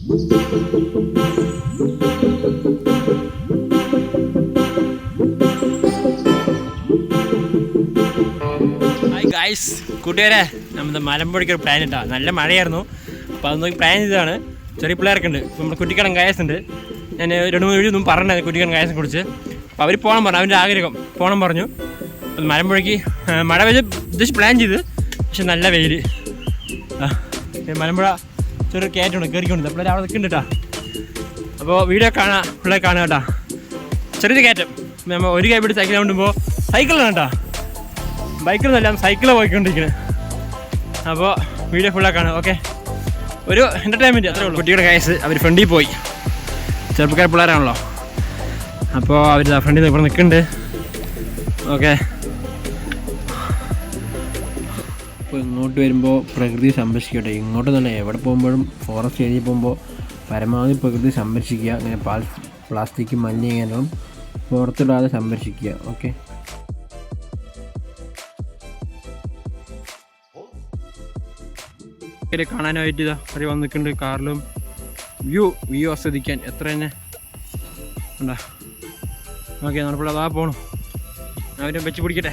Hi guys, കൂട്ടുകാരെ, നമ്മുടെ മലമ്പുഴയ്ക്കൊരു plan ഇട്ടാ. നല്ല മഴയായിരുന്നു, അപ്പോൾ അത് നോക്കി പ്ലാൻ ചെയ്തതാണ്. ചെറിയ പിള്ളേരൊക്കെ ഉണ്ട്. നമ്മുടെ കുട്ടിക്കടം ഗായസ് ഉണ്ട്. ഞാൻ 2-3 വീഡിയോ പറഞ്ഞത് കുട്ടിക്കടം ഗായസിനെ കുറിച്ച്. അപ്പോൾ അവർ പോകണം പറഞ്ഞു, അവൻ്റെ ആഗ്രഹം പോകണം പറഞ്ഞു. അപ്പോൾ മലമ്പുഴയ്ക്ക് മഴ വെച്ച് ഉദ്ദേശിച്ച് പ്ലാൻ ചെയ്ത്, പക്ഷെ നല്ല വെയിൽ. മലമ്പുഴ ചെറിയ കയറ്റുണ്ട്, കയറിക്കൊണ്ട് പിള്ളേർ അവിടെ നിൽക്കുന്നുണ്ട് കേട്ടോ. അപ്പോൾ വീഡിയോ കാണാം, പിള്ളേർ കാണുക കേട്ടോ. ചെറിയൊരു കയറ്റം. നമ്മൾ ഒരു കൈ പിടിച്ച് സൈക്കിൾ കൊണ്ടുമ്പോൾ സൈക്കിളാണ് കേട്ടോ, ബൈക്കിലൊന്നുമല്ല, സൈക്കിളാണ് പോയിക്കൊണ്ടിരിക്കുന്നത്. അപ്പോൾ വീഡിയോ ഫുള്ളാണ് കാണുക. ഓക്കെ, ഒരു എൻ്റർടൈൻമെൻറ്റ് അത്രേ ഉള്ളൂ. കുട്ടിയുടെ കേസ് അവർ ഫ്രണ്ടിൽ പോയി, ചെറുപ്പക്കാർ പിള്ളേരാണല്ലോ. അപ്പോൾ അവർ ഫ്രണ്ടിൽ ഇവിടെ നിൽക്കുന്നുണ്ട്. ഓക്കെ, അപ്പോൾ ഇങ്ങോട്ട് വരുമ്പോൾ പ്രകൃതി സംരക്ഷിക്കട്ടെ. ഇങ്ങോട്ട് തന്നെ എവിടെ പോകുമ്പോഴും ഫോറസ്റ്റ് ഏരിയയിൽ പോകുമ്പോൾ പരമാവധി പ്രകൃതി സംരക്ഷിക്കുക. അങ്ങനെ പ്ലാസ്റ്റിക് മലിനീകരണം പുറത്തിടാതെ സംരക്ഷിക്കുക. ഓക്കെ, കാണാനായിട്ട് ഇതാ അവർ വന്നിട്ടുണ്ട് കാറിലും. വ്യൂ ആസ്വദിക്കാൻ എത്ര തന്നെ ഉണ്ടാ. ഓക്കെ, നമ്മളിപ്പോൾ അതാ പോകണം. അവരെ വെച്ച് പിടിക്കട്ടെ.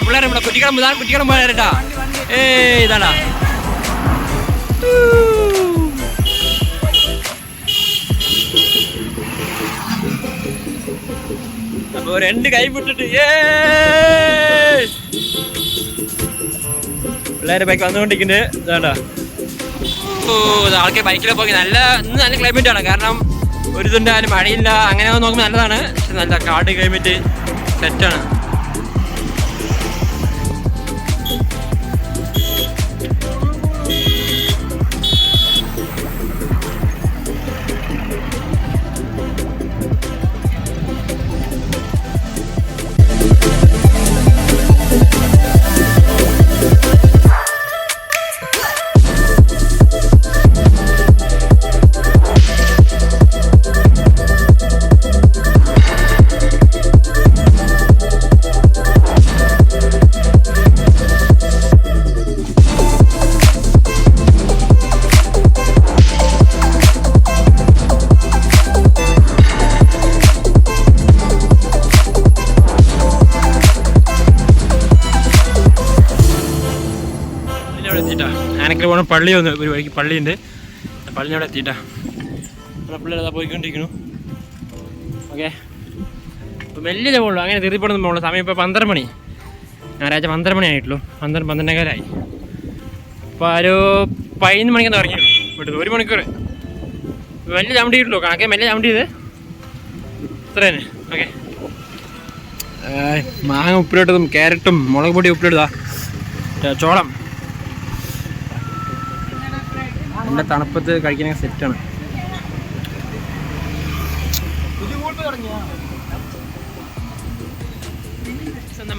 പിള്ളേരെ നമ്മുടെ കുറ്റിക്കടം പോരാ. ഇതാടാ അപ്പോൾ 2 കൈ വിട്ടിട്ട് പിള്ളേരെ ബൈക്ക് വന്നുകൊണ്ടിരിക്കുന്നുണ്ട്. ഇതാണ്ടാ, ആൾക്കാർ ബൈക്കിൽ പോയി. ഇന്ന് നല്ല ക്ലൈമറ്റ് ആണ്. കാരണം ഒരു ഇതുണ്ടായാലും മഴയില്ല, അങ്ങനെ നോക്കുമ്പോൾ നല്ലതാണ്. പക്ഷെ നല്ല കാട് ക്ലൈമറ്റ് സെറ്റാണ്. ആനക്കര പോകണം. പള്ളി വന്ന് ഒരു വഴിക്ക് പള്ളിയുണ്ട്, പള്ളിയോടെ എത്തിയിട്ടാ. പിള്ളേരതാ പോയിക്കൊണ്ടിരിക്കുന്നു. ഓക്കെ, അപ്പോൾ മെല്ലിനെ പോകുള്ളൂ, അങ്ങനെ തീർച്ചപ്പെടുന്നു പോകുള്ളൂ. സമയം ഇപ്പോൾ 12 മണി, ഞായറാഴ്ച 12 മണി ആയിട്ടുള്ളൂ. 12-12:15 അപ്പോൾ ഒരു 11 മണിക്കൊന്ന് ഇറങ്ങിയുള്ളൂ വീട്ടിൽ. 1 മണിക്കൂർ മെല്ലെ ചവിട്ടിയിട്ടുള്ളൂ. കണക്കെ മെല്ലെ ചവിട്ടിയത് ഇത്ര തന്നെ. ഓക്കെ, മാങ്ങ ഉപ്പിലിട്ടതും ക്യാരറ്റും മുളക് പൊടി ഉപ്പിലിട്ടതാ, ചോളം. നല്ല തണുപ്പത്ത് കഴിക്കാൻ സെറ്റാണ്.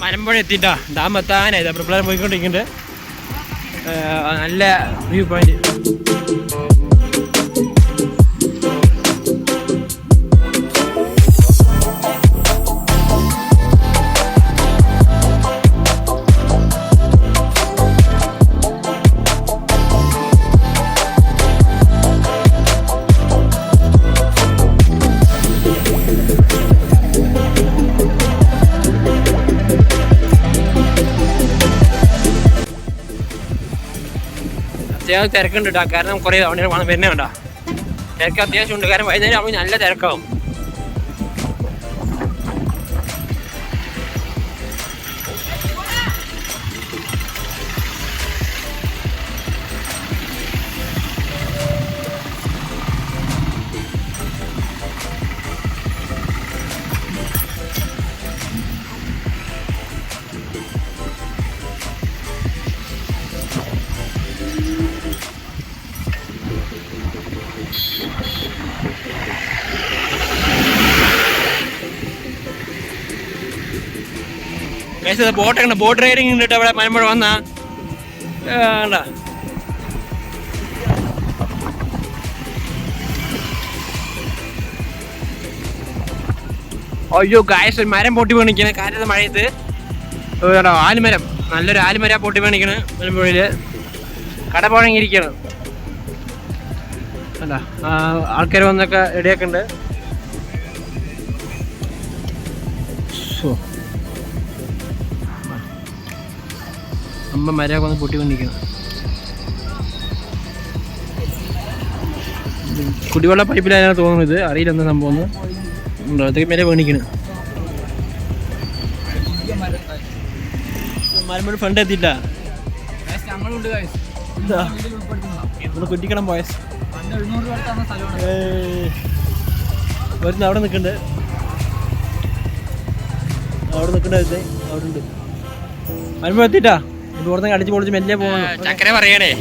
മലമ്പുഴ എത്തിയിട്ടാ. ഡാം എത്താനായത്. അപ്പോൾ പിള്ളേർ പോയിക്കൊണ്ടിരിക്കുന്നുണ്ട്. നല്ല വ്യൂ പോയിന്റ്. അത്യാവശ്യം തിരക്കുണ്ട് കേട്ടോ. കാരണം കുറേ വണ്ടികൾ വരുന്നേ വേണ്ട. തിരക്ക് അത്യാവശ്യം ഉണ്ട്. കാരണം വൈകുന്നേരം ആവുമ്പോൾ നല്ല തിരക്കാവും. ബോട്ടൊക്കെ ഉണ്ട്, ബോട്ട് റൈഡിങ് ഉണ്ട് കേട്ടോ. അവിടെ മലമ്പുഴ വന്നാ വേണ്ട. അയ്യോ ഗായ്സ്, ഒരു മരം പൊട്ടി വീണിക്കണേ കാറ്റത്തെ മഴയത്ത്. ആലുമരം, നല്ലൊരു ആലുമര പൊട്ടി വീണിക്കണ് മലമ്പുഴയിൽ. കട പുഴങ്ങിയിരിക്കണം. അല്ല ആൾക്കാർ വന്നൊക്കെ റെഡിയാക്കുന്നുണ്ട്. അമ്മ മരമൊക്കെ വന്ന് പൊട്ടിക്കൊണ്ടിരിക്കണം. കുടിവെള്ള പൈപ്പിലാണ് തോന്നുന്നത്, ഇത് അറിയില്ല എന്താ സംഭവം ഒന്ന്. അതൊക്കെ മേലെ വേണിക്കണം. മരമ്പഴ ഫണ്ട് എത്തിയില്ല. കുറ്റിക്കണം പോയ വരുന്ന അവിടെ നിൽക്കണ്ട്, അവിടെ നിൽക്കണ്ടേ, അവിടെ ഉണ്ട്. മരമ്പഴ എത്തിയിട്ടാ. ഇവിടെ നിന്ന് അടിച്ച് പൊളിച്ച് മെല്ലെ പോകണം. ചക്കര പറയണേ,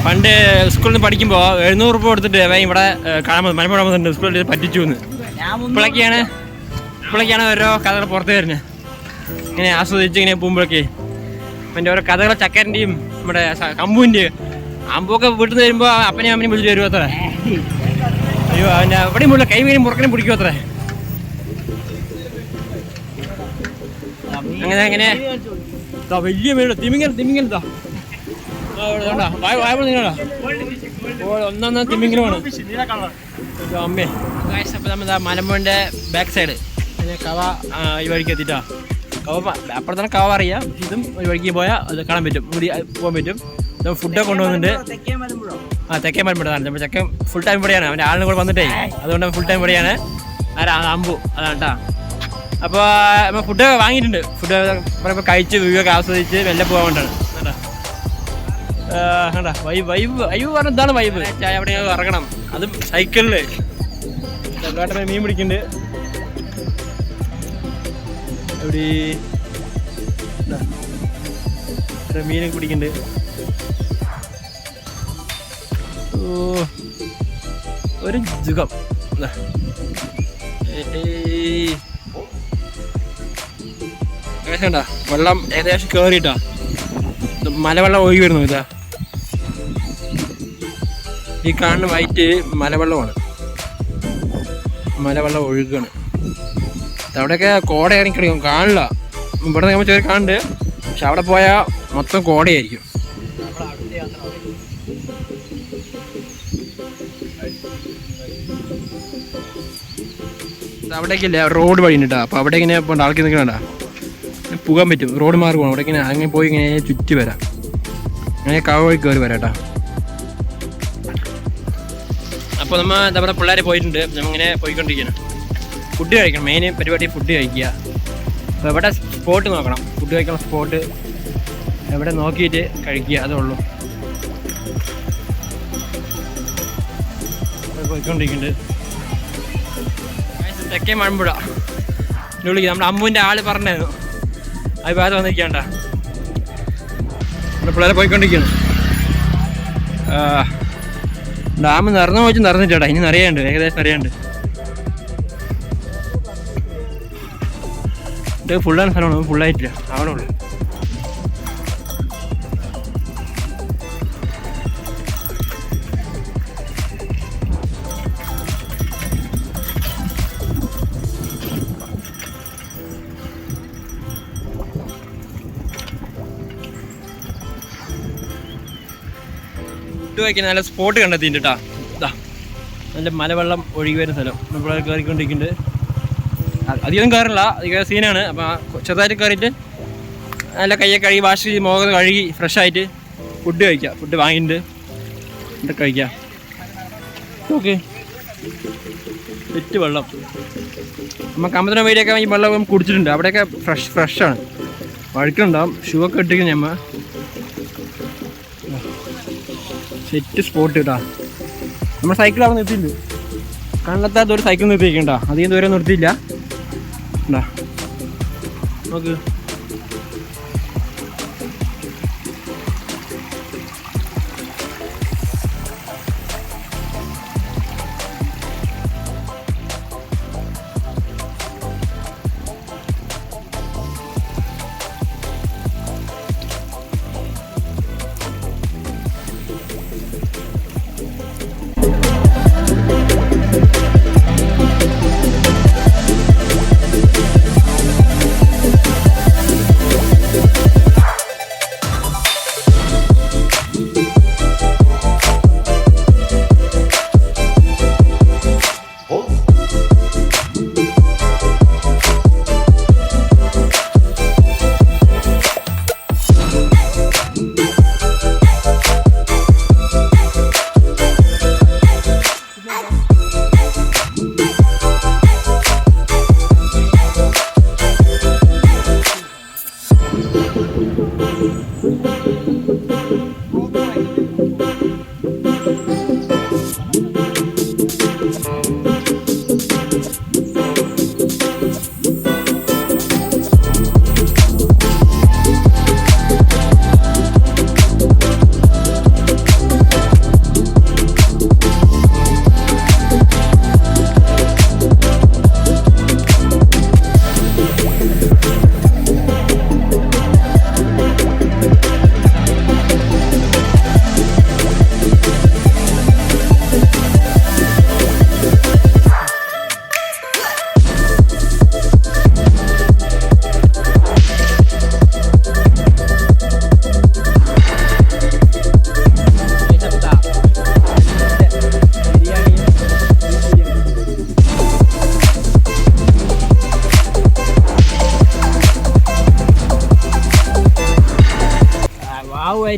പണ്ട് സ്കൂളിൽ നിന്ന് പഠിക്കുമ്പോൾ 700 രൂപ കൊടുത്തിട്ട് ഇവിടെ കാണാൻ മലമ്പുഴ വന്നിട്ടുണ്ട്, സ്കൂളിൽ പറ്റിച്ചു എന്ന്. ഇപ്പോഴൊക്കെയാണ് ഓരോ കഥകൾ പുറത്ത് വരുന്നത്. ഇങ്ങനെ ആസ്വദിച്ച് ഇങ്ങനെ പോകുമ്പോഴൊക്കെ പിന്നെ ഓരോ കഥകൾ ചക്കരൻ്റെയും നമ്മുടെ കമ്പൂൻ്റെയും. അമ്പൊക്കെ വീട്ടിൽ നിന്ന് വരുമ്പോൾ അപ്പനെയും അമ്മനെയും വിളിച്ച് വരുമോ അത്ര. അയ്യോ അവൻ്റെ എവിടെയും മുള്ള കൈ വീണും മുറക്കനും പിടിക്കുമോ അത്ര. അങ്ങനെ വലിയ മീനുണ്ട്, തിമിങ്ങലത്താ ഒന്നാം തിമിങ്ങലുമാണ് അമ്മേ. അപ്പോൾ നമ്മൾ മലമ്പുഴൻ്റെ ബാക്ക് സൈഡ് കവ ഈ വഴിക്ക് എത്തിയിട്ടാ. കവ അപ്പുറത്താണ് കവ അറിയാം, ഇതും ഒരു വഴിക്ക് പോയാൽ അത് കാണാൻ പറ്റും, കൂടി പോകാൻ പറ്റും. നമ്മൾ ഫുഡൊക്കെ കൊണ്ടുവന്നിട്ടുണ്ട്. തെക്കേ മലമ്പുഴയാണ്. നമ്മൾ ചെക്കൻ ഫുൾ ടൈം ഇവിടെയാണ്, അവൻ്റെ ആളിനും കൂടെ വന്നിട്ടേ, അതുകൊണ്ട് ഫുൾ ടൈം ഇവിടെയാണ്. അമ്പു അതാണ് കേട്ടോ. അപ്പോൾ നമ്മൾ ഫുഡ് വാങ്ങിയിട്ടുണ്ട്. ഫുഡ് ഇപ്പോൾ കഴിച്ച് വ്യൂയൊക്കെ ആസ്വദിച്ച് വെല്ലെ പോകാൻ വേണ്ടിയാണ് കേട്ടോ. വൈബ് പറഞ്ഞ ഇതാണ് വൈബ്. ചായ അവിടെ ഇറങ്ങണം, അതും സൈക്കിളിൽ. ചെറുതായിട്ട് മീൻ പിടിക്കുന്നുണ്ട്. എവിടെ മീനൊക്കെ പിടിക്കുന്നുണ്ട്. ഒരു സുഖം. വെള്ളം ഏകദേശം കയറിയിട്ടാ, മലവെള്ളം ഒഴുകി വരുന്നു. ഇതാ ഈ കാണുന്ന വൈറ്റ് മലവെള്ളമാണ്, മലവെള്ളം ഒഴുകാണ്. അവിടെയൊക്കെ കോട ഇറങ്ങിക്കളിക്കും, കാണില്ല. ഇവിടെ നമ്മൾ ചെറിയ കാണുന്നുണ്ട്, പക്ഷെ അവിടെ പോയാൽ മൊത്തം കോടയായിരിക്കും. അവിടേക്കില്ല റോഡ് വഴി ഉണ്ട്. അപ്പോൾ അവിടെ ഇങ്ങനെ ഇപ്പോൾ ആൾക്കാർ നിൽക്കണ പോകാൻ പറ്റും, റോഡ് മാർഗമാണ്. അവിടെ ഇങ്ങനെ അങ്ങനെ പോയി ഇങ്ങനെ ചുറ്റി വരാം, അങ്ങനെ കവ വഴി കയറി വരാം കേട്ടോ. അപ്പോൾ നമ്മൾ നമ്മുടെ പിള്ളേർ പോയിട്ടുണ്ട്, നമ്മളിങ്ങനെ പോയിക്കൊണ്ടിരിക്കണം. ഫുഡ് കഴിക്കണം, മെയിൻ പരിപാടി ഫുഡ് കഴിക്കുക. അപ്പോൾ എവിടെ സ്പോട്ട് നോക്കണം, ഫുഡ് കഴിക്കുന്ന സ്പോട്ട് എവിടെ നോക്കിയിട്ട് കഴിക്കുക, അതേ ഉള്ളൂ. പോയിക്കൊണ്ടിരിക്കുന്നുണ്ട്. തെക്കേ മലമ്പുഴ വിളിക്കുക. നമ്മുടെ അമ്മുവിൻ്റെ ആള് പറഞ്ഞായിരുന്നു, അത് ഭാഗത്ത് വന്നിരിക്കണ്ട. നമ്മുടെ പിള്ളേരെ പോയിക്കൊണ്ടിരിക്കുകയാണ്. ഡാം നിറഞ്ഞു പോയിട്ട് നിറഞ്ഞിട്ടാ, ഇനി നിറയാണ്ട്, ഏകദേശം നിറയാണ്ട്. ഇത് ഫുള്ളാണ് സ്ഥലമാണ്, ഫുള്ളായിട്ടില്ല, ആവണുള്ളൂ. ഫുഡ് കഴിക്കാൻ നല്ല സ്പോട്ട് കണ്ടെത്തിയിട്ടുണ്ട് കേട്ടോ. ഇതാ നല്ല മലവെള്ളം ഒഴുകി വരുന്ന സ്ഥലം, നമ്മൾ കയറിക്കൊണ്ടിരിക്കുന്നുണ്ട്. അധികം കയറില്ല, അധികം സീനാണ്. അപ്പോൾ ചെറുതായിട്ട് കയറിയിട്ട് നല്ല കയ്യൊക്കെ കഴുകി വാഷ് ചെയ്ത് മുഖം കഴുകി ഫ്രഷായിട്ട് ഫുഡ് കഴിക്കുക. ഫുഡ് വാങ്ങിയിട്ട് ഫുഡ് കഴിക്കുക. ഓക്കെ, സെറ്റ് വെള്ളം. നമ്മൾ കമ്പത്തിൻ്റെ വഴിയൊക്കെ ഈ വെള്ളം കുടിച്ചിട്ടുണ്ട്. അവിടെയൊക്കെ ഫ്രഷാണ്, വഴുക്കുണ്ടാവും. ഷൂ ഒക്കെ ഇട്ടിരിക്കും. നമ്മൾ സെറ്റ് സ്പോട്ട് കേട്ടോ. നമ്മൾ സൈക്കിൾ അവിടെ നിർത്തിയില്ല, കണ്ണെത്താത്ത ഒരു സൈക്കിൾ നിർത്തിയിരിക്കണ്ട, അധികം ദൂരം നിർത്തിയില്ല. ഉണ്ടാ നോക്ക്.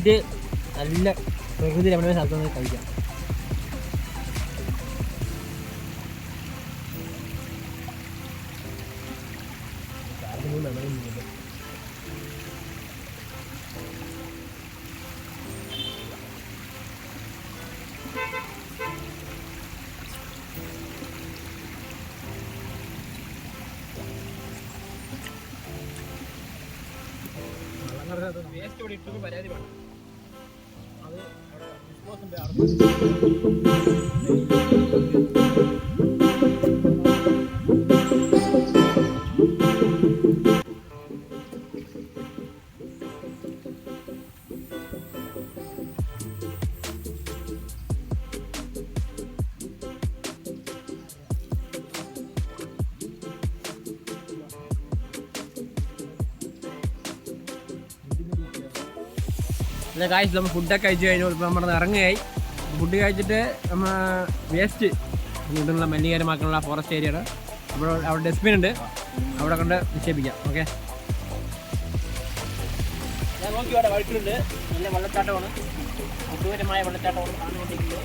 കയറിയിട്ട് നല്ല പ്രകൃതി രമണീയ സ്ഥലത്ത് കഴിക്കാം. വേസ്റ്റ് ഇവിടെ ഇട്ടു പരാതി വേണം. അത് അല്ല കാഴ്ച നമ്മൾ ഫുഡൊക്കെ കഴിച്ച് കഴിഞ്ഞു. ഇപ്പോൾ നമ്മൾ ഇറങ്ങുകയായി. ഫുഡ് കഴിച്ചിട്ട് നമ്മൾ വേസ്റ്റ് വീട്ടിലുള്ള മലിനീകരമാക്കാനുള്ള ഫോറസ്റ്റ് ഏരിയയാണ്. അപ്പോൾ അവിടെ ഡസ്റ്റ്ബിൻ ഉണ്ട്, അവിടെ കൊണ്ട് നിക്ഷേപിക്കാം. ഓക്കെ, ഞാൻ നോക്കി അവിടെ വഴിക്കുണ്ട്. നല്ല വെള്ളച്ചാട്ടമാണ്, അപൂർവമായ വെള്ളച്ചാട്ടമാണ് കാണുകൊണ്ടിരിക്കുന്നത്.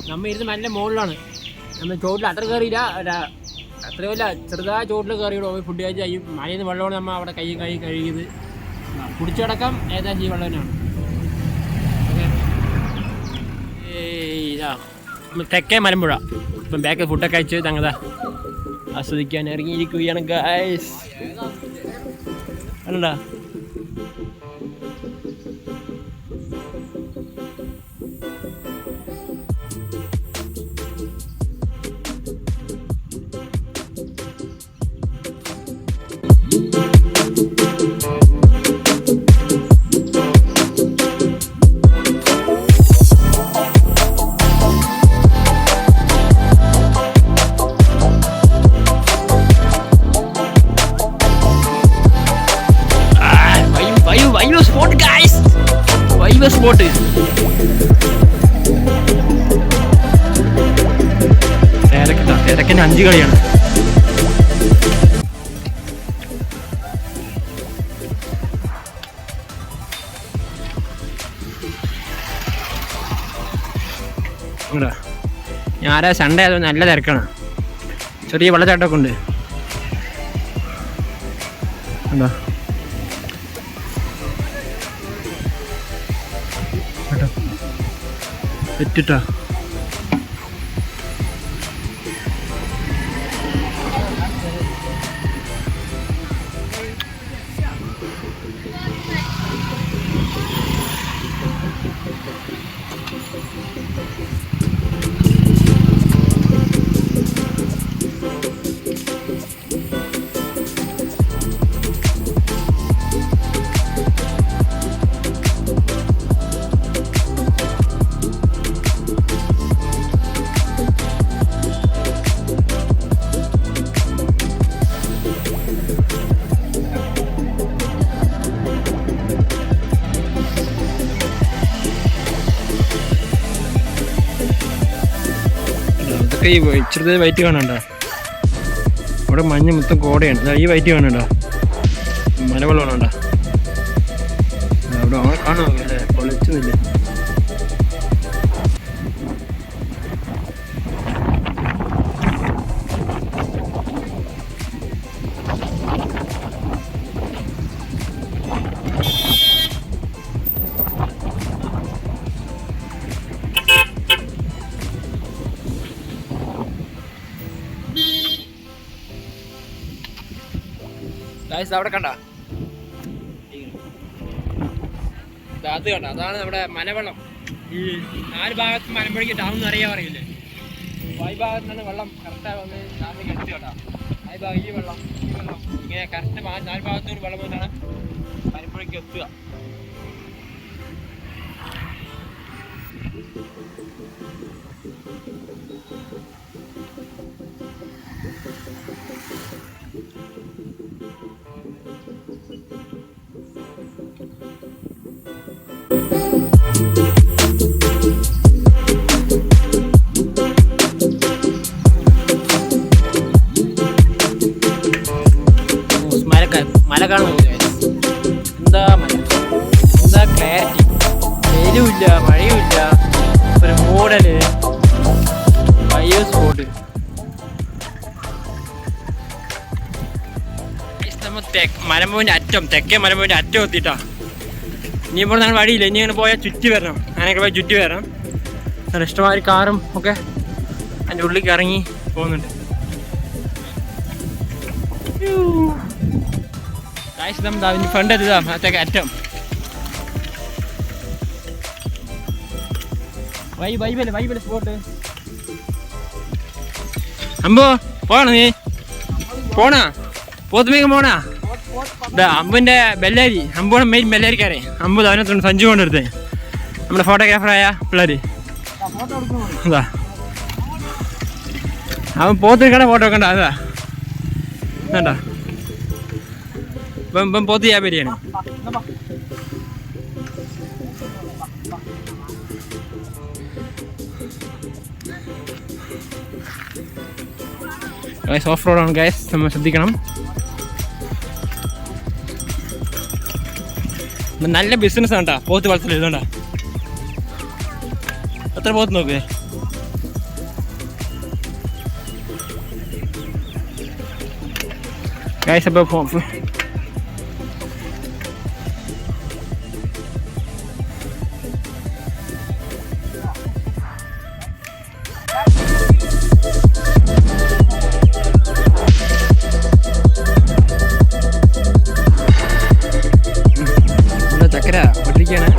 നമ്മ ഇരുന്ന് മഞ്ഞ മുകളിലാണ്. നമ്മൾ ചോട്ടിൽ അത്ര കയറിയില്ല, അത്രയുമില്ല, ചെറുതായ ചോട്ടിൽ കയറിയിടും. ഫുഡ് കഴിച്ച് കഴിയും. മഴയിൽ നിന്ന് വെള്ളമാണ് നമ്മൾ അവിടെ കൈ കഴുകിയത്. കുടിച്ചടക്കം ഏകദേശം ഈ വെള്ളം തന്നെയാണ്. ഇതാ തെക്കേ മലമ്പുഴ. ഇപ്പം ബാക്കിൽ ഫുഡൊക്കെ കഴിച്ച് തങ്ങതാ ആസ്വദിക്കാൻ ഇറങ്ങിയിരിക്കുകയാണ് ഗൈസ്. അല്ലടാ സ്പോട്ട് തിരക്കിന് 5 കളിയാണ്. ഞായറാഴ്ച സൺഡേ അത് നല്ല തിരക്കാണ്. ചെറിയ വെള്ളച്ചാട്ടമൊക്കെ ഉണ്ട്. എന്താ തെറ്റിട്ടാ ഈ ഇച്ചിരി വൈറ്റ് കാണണ്ട, അവിടെ മഞ്ഞ് മൊത്തം കോടയാണ്. ഈ വൈറ്റ് കാണണ്ട, മലവെള്ളം കാണണ്ട, അവിടെ അങ്ങനെ കാണുമല്ലേ, പൊളിച്ചതില്ലേ. അവിടെ കണ്ട അത് കണ്ട, അതാണ് നമ്മുടെ മലവെള്ളം. ഈ 4 ഭാഗത്ത് മലമ്പുഴയ്ക്ക് ഡാം എന്ന് അറിയാൻ പറയില്ലേ, അപ്പോൾ ഈ ഭാഗത്ത് നിന്നാണ് വെള്ളം കറക്റ്റായി വന്ന് ഡാമിലേക്ക് എത്തി കേട്ടോ. ഈ ഭാഗം ഈ വെള്ളം ഇങ്ങനെ കറക്റ്റ് 4 ഭാഗത്തോട് വെള്ളം വന്നാണ് മലമ്പുഴയ്ക്ക് എത്തുക. മല കാണുന്നു, എന്താ മല, എന്താ ക്ലാരിറ്റി, വെയിലുമില്ല മഴയുമില്ല, ഒരു മൂടല്, വയ്യ സ്പോട്ട്. നമ്മൾ മലമ്പുവിൻ്റെ അറ്റം, തെക്കേ മലമ്പുവിൻ്റെ അറ്റം എത്തിയിട്ടാ. ഇനിയിപ്പോൾ നമ്മൾ വഴിയില്ല, ഇനി അങ്ങനെ പോയാൽ ചുറ്റി വരണം, അങ്ങനെയൊക്കെ പോയി ചുറ്റി വരണം. നല്ല ഇഷ്ടമായ കാറും ഒക്കെ അതിൻ്റെ ഉള്ളിലേക്ക് ഇറങ്ങി പോകുന്നുണ്ട്. അതിന് ഫ്രണ്ട് എത്തിയതാ അത്തേക്ക് അറ്റം. വൈബല്ലേ സ്പോട്ട്. അമ്പോ പോണോ, നീ പോണാ, പോത്തുമേക്ക് പോണാ? അമ്പുവിൻ്റെ ബെല്ലാരി, അമ്പൂടെ മെയിൻ ബെല്ലാരിക്കാരെ. അമ്പു അവനകത്തുണ്ട് സഞ്ജു കൊണ്ടെടുത്ത്, നമ്മുടെ ഫോട്ടോഗ്രാഫറായ പിള്ളേർ. അതാ അവൻ പോത്തിനേക്കാടെ ഫോട്ടോ വെക്കണ്ട, അതാ വേണ്ട, ഇപ്പം പോത്ത് വ്യാപാരിയാണ്. ഓഫ് റോഡാണ് ഗൈസ്, നമ്മൾ ശ്രദ്ധിക്കണം. നല്ല ബിസിനസ് ആണ് കേട്ടോ പോത്ത് വളർത്തൽ. ഇതുകൊണ്ടാ എത്ര പോത്ത് നോക്ക്. ഗൈസ് അപ്പോൾ ചക്കര പൊട്ടിരിക്കുകയാണ്.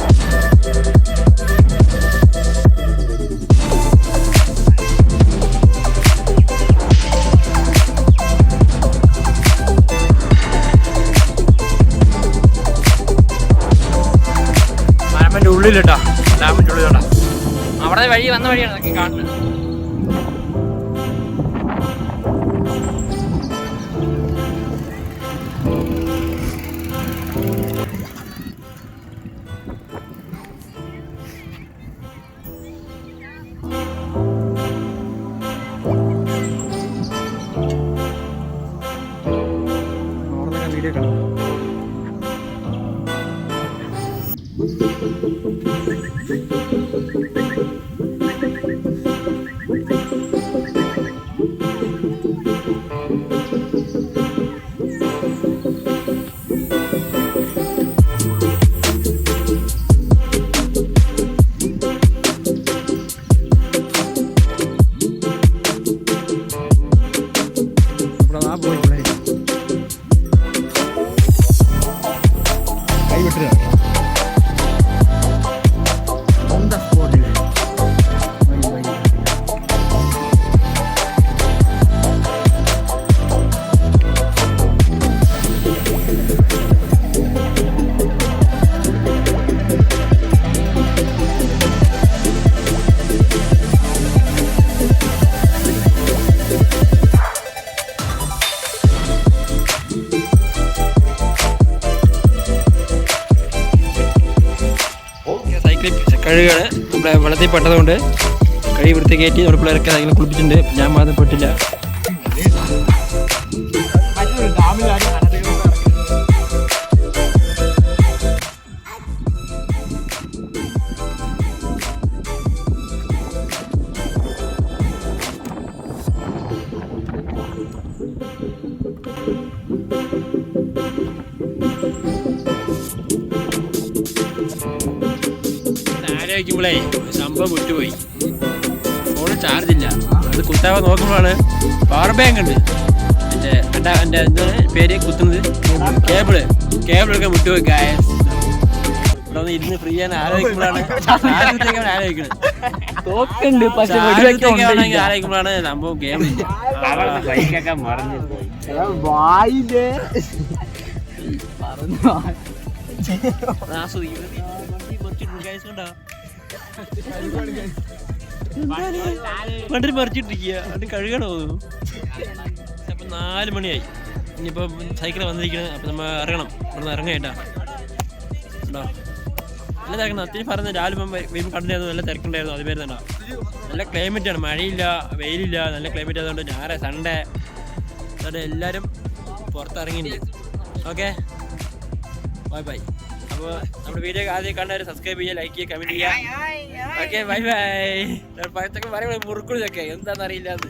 ഡാമിൻ്റെ ഉള്ളിലിട്ടാ, ഡാമിൻ്റെ ഉള്ളിലോട്ടാ. അവിടെ വഴി വന്ന വഴിയാണ് അതൊക്കെ കാണുന്നത്. വീഡിയോ കാണാം. കഴുകാണ് നമ്മുടെ വെള്ളത്തിൽ പെട്ടതുകൊണ്ട് കഴി വൃത്തികേറ്റി നമ്മുടെ പിള്ളേരൊക്കെ അതിനെ കുളിപ്പിച്ചിട്ടുണ്ട്. ഞാൻ മാത്രം പെട്ടില്ല. ആലോചിക്കുമ്പോഴേ സംഭവം വിട്ടുപോയി. ഫോണിൽ ചാർജ് ഇല്ല. അത് കുത്താവാൻ നോക്കുമ്പോഴാണ് പവർ ബാങ്ക് ഉണ്ട്. എൻ്റെ എന്താണ് പേര് കുത്തുന്നത്, കേബിള് ഒക്കെ വിട്ടുപോയി. ഇവിടെ ഒന്ന് ഇരുന്ന് ഫ്രീ ചെയ്യാൻ ആലോചിക്കുമ്പോഴാണ് ആലോചിക്കുന്നത്. ആലോചിക്കുമ്പോഴാണ് സംഭവം കേബിളില്ല. ബൈക്കൊക്കെ മറന്നു വണ്ടി പറിച്ചിട്ടിരിക്കുക. അത് കഴുകണ തോന്നുന്നു. അപ്പം 4 മണിയായി. ഇനിയിപ്പോൾ സൈക്കിൾ വന്നിരിക്കുന്നത്. അപ്പം നമ്മൾ ഇറങ്ങണം. ഇവിടെ നിന്ന് ഇറങ്ങായിട്ടാ ഉണ്ടോ നല്ല തിരക്കണം. അത്യാവശ്യം പറഞ്ഞ രാവിലെ വരുമ്പോൾ കണ്ടിരുന്നു. നല്ല തിരക്കുണ്ടായിരുന്നു. അത് പേര് തന്നെ നല്ല ക്ലൈമറ്റാണ്. മഴയില്ല, വെയിലില്ല, നല്ല ക്ലൈമറ്റ് ആയതുകൊണ്ട് ഞായറാ സൺഡേ അതുകൊണ്ട് എല്ലാവരും പുറത്തിറങ്ങിയിട്ടുണ്ട്. Okay, bye bye. അപ്പോൾ നമ്മുടെ വീഡിയോ ആദ്യം കണ്ടവർ സബ്സ്ക്രൈബ് ചെയ്യുക, ലൈക്ക് ചെയ്യുക, കമൻറ്റ് ചെയ്യുക. Okay, bye bye. പഴത്തൊക്കെ പറയുമ്പോൾ മുറുക്കുള്ളതൊക്കെ എന്താണെന്നറിയില്ല. അത്